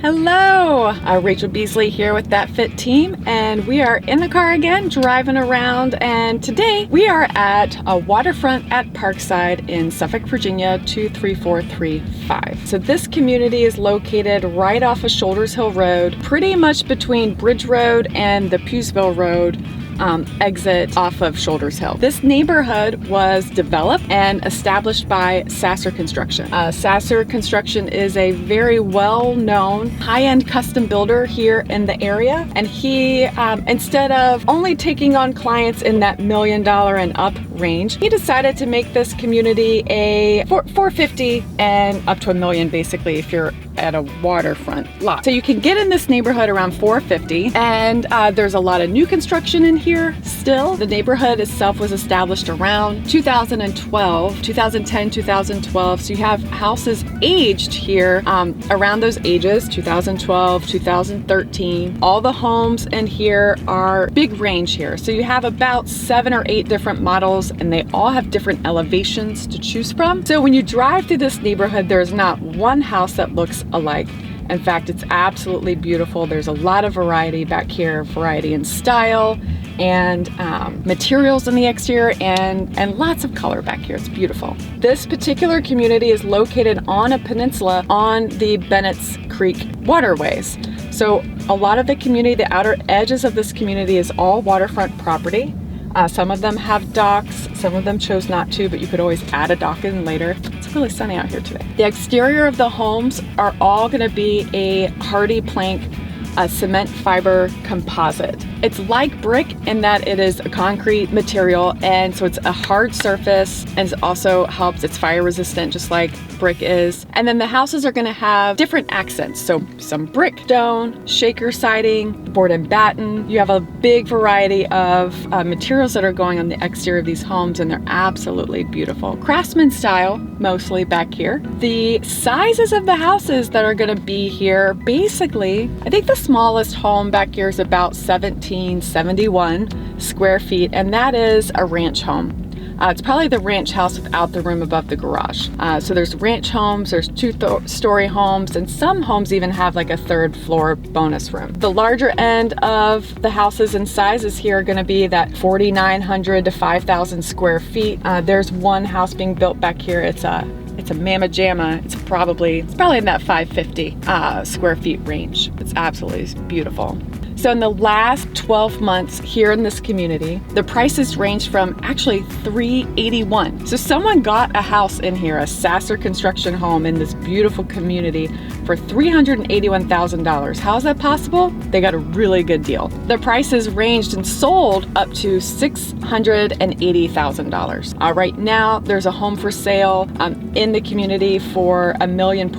Hello, Rachel Beasley here with That Fit team, and we are in the car again driving around, and today we are at a waterfront at Parkside in Suffolk, Virginia 23435. So this community is located right off of Shoulders Hill Road, pretty much between Bridge Road and the Pewsville Road exit off of Shoulders Hill. This neighborhood was developed and established by Sasser Construction. Sasser Construction is a very well-known high-end custom builder here in the area, and he, instead of only taking on clients in that $1 million and up range, he decided to make this community a 450 and up to $1 million, basically, if you're at a waterfront lot. So you can get in this neighborhood around 450, and there's a lot of new construction in here still. The neighborhood itself was established around 2010, 2012. So you have houses aged here around those ages, 2012, 2013. All the homes in here are big range here. So you have about 7 or 8 different models, and they all have different elevations to choose from. So when you drive through this neighborhood, there's not one house that looks alike. In fact, it's absolutely beautiful. There's a lot of variety back here, variety in style and materials in the exterior, and lots of color back here. It's beautiful. This particular community is located on a peninsula on the Bennett's Creek waterways. So a lot of the community, the outer edges of this community is all waterfront property. Some of them have docks, some of them chose not to, but you could always add a dock in later. It's really sunny out here today. The exterior of the homes are all gonna be a hardy plank, a cement fiber composite. It's like brick in that it is a concrete material, and so it's a hard surface, and it also helps, it's fire resistant just like brick is. And then the houses are gonna have different accents. So some brick, stone, shaker siding, board and batten. You have a big variety of materials that are going on the exterior of these homes, and they're absolutely beautiful. Craftsman style, mostly back here. The sizes of the houses that are gonna be here, basically, I think the smallest home back here is about 1771 square feet, and that is a ranch home. It's probably the ranch house without the room above the garage. So there's ranch homes, there's 2-story homes, and some homes even have like a 3rd floor bonus room. The larger end of the houses and sizes here are gonna be that 4,900 to 5,000 square feet. There's one house being built back here. It's a mamma jamma. It's probably in that 550 square feet range. It's absolutely beautiful. So in the last 12 months here in this community, the prices range from actually $381. So someone got a house in here, a Sasser Construction home in this beautiful community for $381,000. How is that possible? They got a really good deal. The prices ranged and sold up to $680,000. Right now, there's a home for sale in the community for $1.3 million.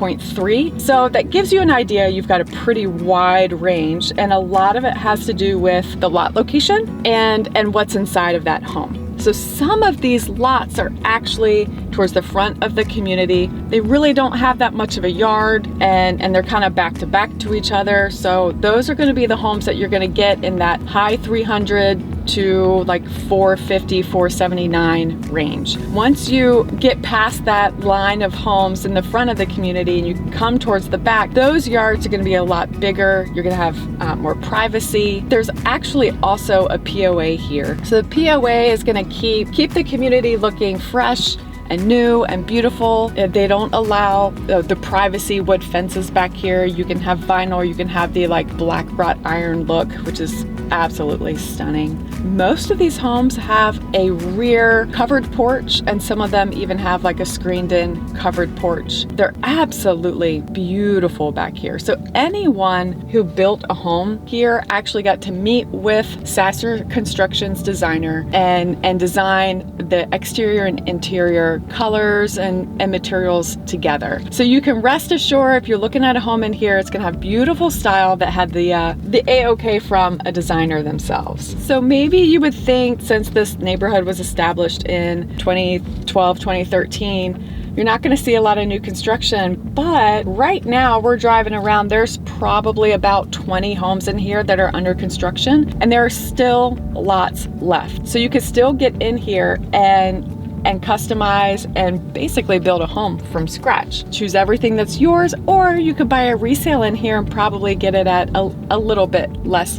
So that gives you an idea. You've got a pretty wide range, and a lot of it has to do with the lot location and what's inside of that home. So some of these lots are actually towards the front of the community. They really don't have that much of a yard, and they're kind of back to back to each other. So those are going to be the homes that you're going to get in that high 300 to like 450, 479 range. Once you get past that line of homes in the front of the community and you come towards the back, those yards are going to be a lot bigger. You're going to have more privacy. There's actually also a POA here. So the POA is going to keep the community looking fresh and new and beautiful. They don't allow the privacy wood fences back here. You can have vinyl, you can have the like black wrought iron look, which is absolutely stunning. Most of these homes have a rear covered porch, and some of them even have like a screened in covered porch. They're absolutely beautiful back here. So anyone who built a home here actually got to meet with Sasser Construction's designer and design the exterior and interior colors and materials together. So you can rest assured if you're looking at a home in here, it's gonna have beautiful style that had the A-OK from a designer themselves. So maybe you would think, since this neighborhood was established in 2012, 2013, you're not going to see a lot of new construction, but right now we're driving around, there's probably about 20 homes in here that are under construction, and there are still lots left. So you could still get in here and and customize and basically build a home from scratch. Choose everything that's yours, or you could buy a resale in here and probably get it at a little bit less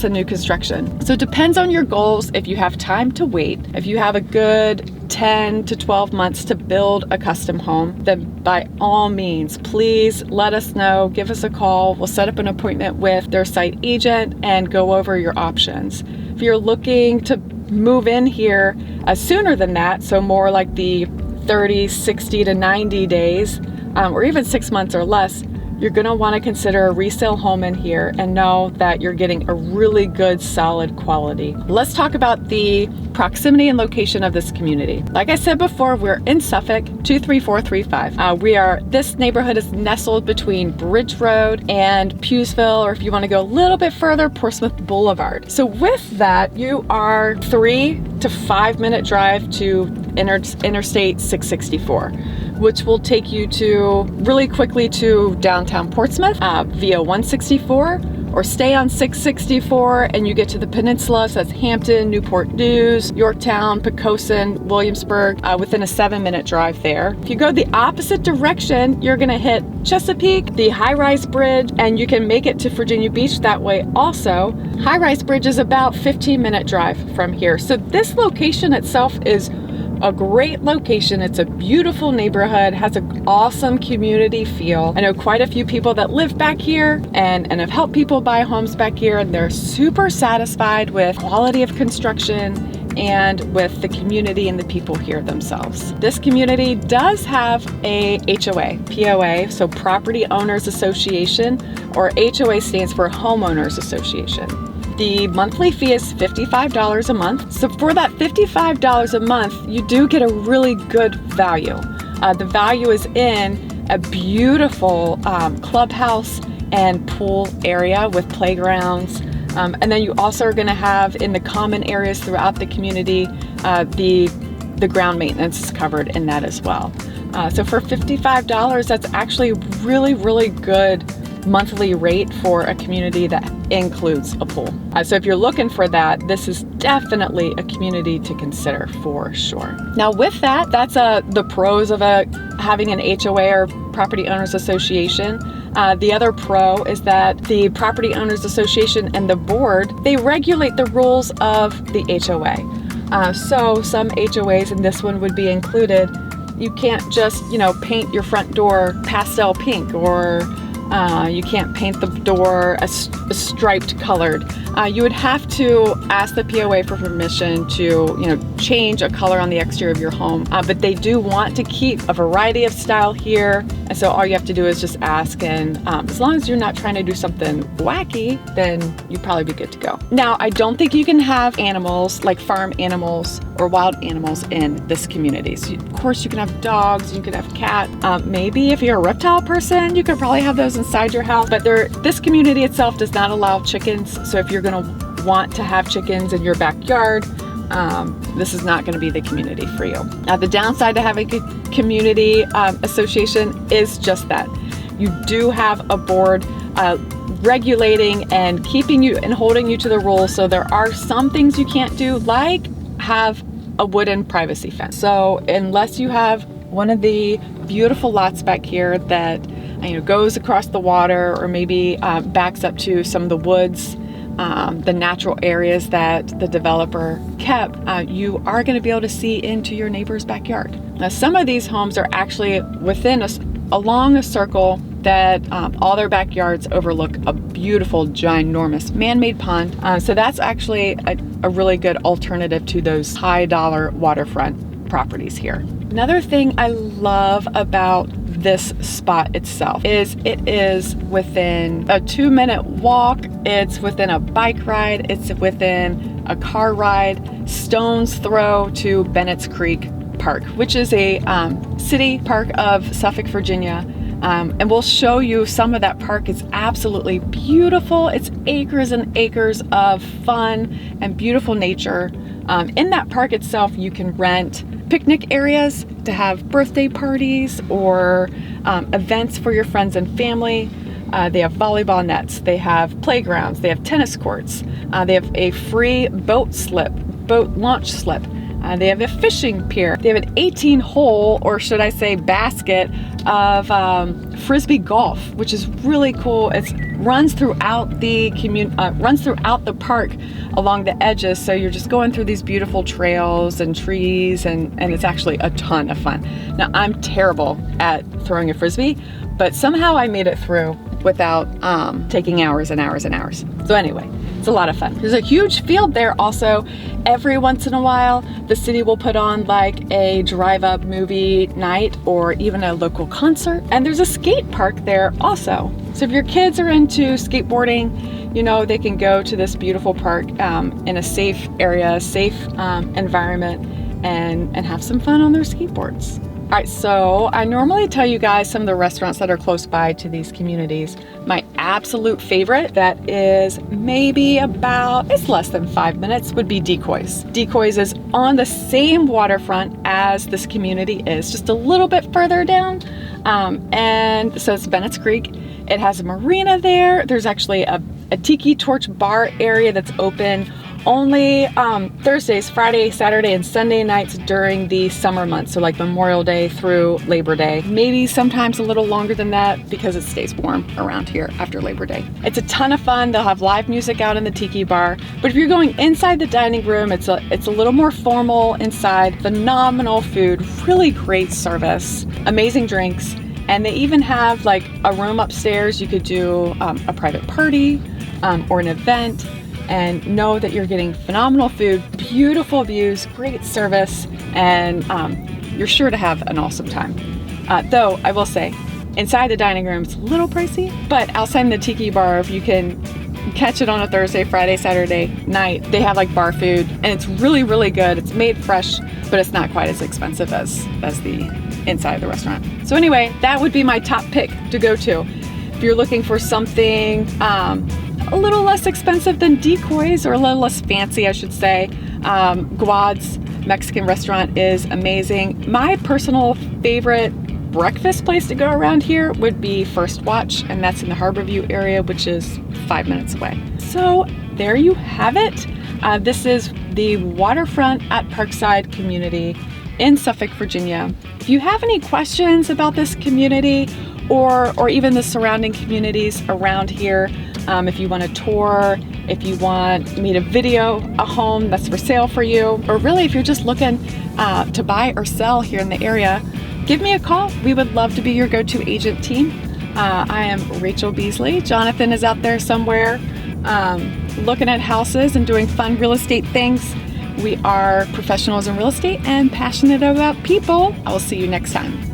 than new construction. So it depends on your goals. If you have time to wait, if you have a good 10 to 12 months to build a custom home, then by all means, please let us know, give us a call. We'll set up an appointment with their site agent and go over your options. If you're looking to move in here sooner than that, so more like the 30, 60 to 90 days, or even 6 months or less, you're gonna wanna consider a resale home in here and know that you're getting a really good, solid quality. Let's talk about the proximity and location of this community. Like I said before, we're in Suffolk, 23435. This neighborhood is nestled between Bridge Road and Pewsville, or if you wanna go a little bit further, Portsmouth Boulevard. So with that, you are 3 to 5 minute drive to Interstate 664. Which will take you to really quickly to downtown Portsmouth via 164, or stay on 664 and you get to the peninsula. So that's Hampton, Newport News, Yorktown, Poquoson, Williamsburg, within a 7-minute drive there. If you go the opposite direction, you're gonna hit Chesapeake, the High-Rise Bridge, and you can make it to Virginia Beach that way also. High-Rise Bridge is about 15-minute drive from here. So this location itself is a great location. It's a beautiful neighborhood, has an awesome community feel. I know quite a few people that live back here and have helped people buy homes back here, and they're super satisfied with quality of construction and with the community and the people here themselves. This community does have a HOA, POA, so Property Owners Association, or HOA stands for Homeowners Association. The monthly fee is $55 a month. So for that $55 a month, you do get a really good value. The value is in a beautiful clubhouse and pool area with playgrounds. And then you also are gonna have in the common areas throughout the community, the ground maintenance is covered in that as well. So for $55, that's actually really, really good monthly rate for a community that includes a pool. So if you're looking for that, this is definitely a community to consider for sure. Now with that, that's the pros of having an HOA or Property Owners Association. The other pro is that the Property Owners Association and the board, they regulate the rules of the HOA. So some HOAs, and this one would be included, you can't just, paint your front door pastel pink, or you can't paint the door a striped colored. You would have to ask the POA for permission to, change a color on the exterior of your home. But they do want to keep a variety of style here. And so all you have to do is just ask. And as long as you're not trying to do something wacky, then you'd probably be good to go. Now, I don't think you can have animals like farm animals or wild animals in this community. So of course you can have dogs, you could have cat. Maybe if you're a reptile person, you could probably have those inside your house, but this community itself does not allow chickens. So if you're gonna want to have chickens in your backyard, this is not gonna be the community for you. Now, the downside to having a community association is just that. You do have a board regulating and keeping you and holding you to the rules. So there are some things you can't do, like have a wooden privacy fence. So unless you have one of the beautiful lots back here that goes across the water, or maybe backs up to some of the woods, the natural areas that the developer kept, you are going to be able to see into your neighbor's backyard. Now, some of these homes are actually along a circle that all their backyards overlook a beautiful, ginormous man-made pond. So that's actually a really good alternative to those high-dollar waterfront properties here. Another thing I love about this spot itself is it is within a 2-minute walk, it's within a bike ride, it's within a car ride, stone's throw to Bennett's Creek Park, which is a city park of Suffolk, Virginia. And we'll show you some of that park. It's absolutely beautiful. It's acres and acres of fun and beautiful nature. In that park itself, you can rent picnic areas to have birthday parties or events for your friends and family. They have volleyball nets, they have playgrounds, they have tennis courts, they have a free boat launch slip They have a fishing pier. They have an 18-hole, or should I say basket, of frisbee golf, which is really cool. It runs throughout the park along the edges, so you're just going through these beautiful trails and trees, and it's actually a ton of fun. Now, I'm terrible at throwing a frisbee, but somehow I made it through without taking hours and hours and hours. So anyway, it's a lot of fun. There's a huge field there also. Every once in a while, the city will put on like a drive-up movie night or even a local concert. And there's a skate park there also. So if your kids are into skateboarding, you know, they can go to this beautiful park in a safe area, safe environment, and have some fun on their skateboards. All right, so I normally tell you guys some of the restaurants that are close by to these communities. My absolute favorite that is maybe it's less than 5 minutes, would be Decoys. Decoys is on the same waterfront as this community is, just a little bit further down. And so it's Bennett's Creek. It has a marina there. There's actually a tiki torch bar area that's open only Thursdays, Friday, Saturday, and Sunday nights during the summer months, so like Memorial Day through Labor Day. Maybe sometimes a little longer than that because it stays warm around here after Labor Day. It's a ton of fun. They'll have live music out in the tiki bar, but if you're going inside the dining room, it's a little more formal inside. Phenomenal food, really great service, amazing drinks, and they even have like a room upstairs. You could do a private party or an event, and know that you're getting phenomenal food, beautiful views, great service, and you're sure to have an awesome time. Though I will say, inside the dining room it's a little pricey, but outside in the tiki bar, if you can catch it on a Thursday, Friday, Saturday night, they have like bar food, and it's really, really good. It's made fresh, but it's not quite as expensive as the inside of the restaurant. So anyway, that would be my top pick to go to. If you're looking for something a little less expensive than Decoys, or a little less fancy, I should say, Guad's Mexican restaurant is amazing. My personal favorite breakfast place to go around here would be First Watch, and that's in the Harborview area, which is 5 minutes away. So there you have it. This is the waterfront at Parkside community in Suffolk, Virginia. If you have any questions about this community or even the surrounding communities around here, if you want a tour, if you want me to video a home that's for sale for you, or really if you're just looking to buy or sell here in the area, give me a call. We would love to be your go-to agent team. I am Rachel Beasley. Jonathan is out there somewhere looking at houses and doing fun real estate things. We are professionals in real estate and passionate about people. I will see you next time.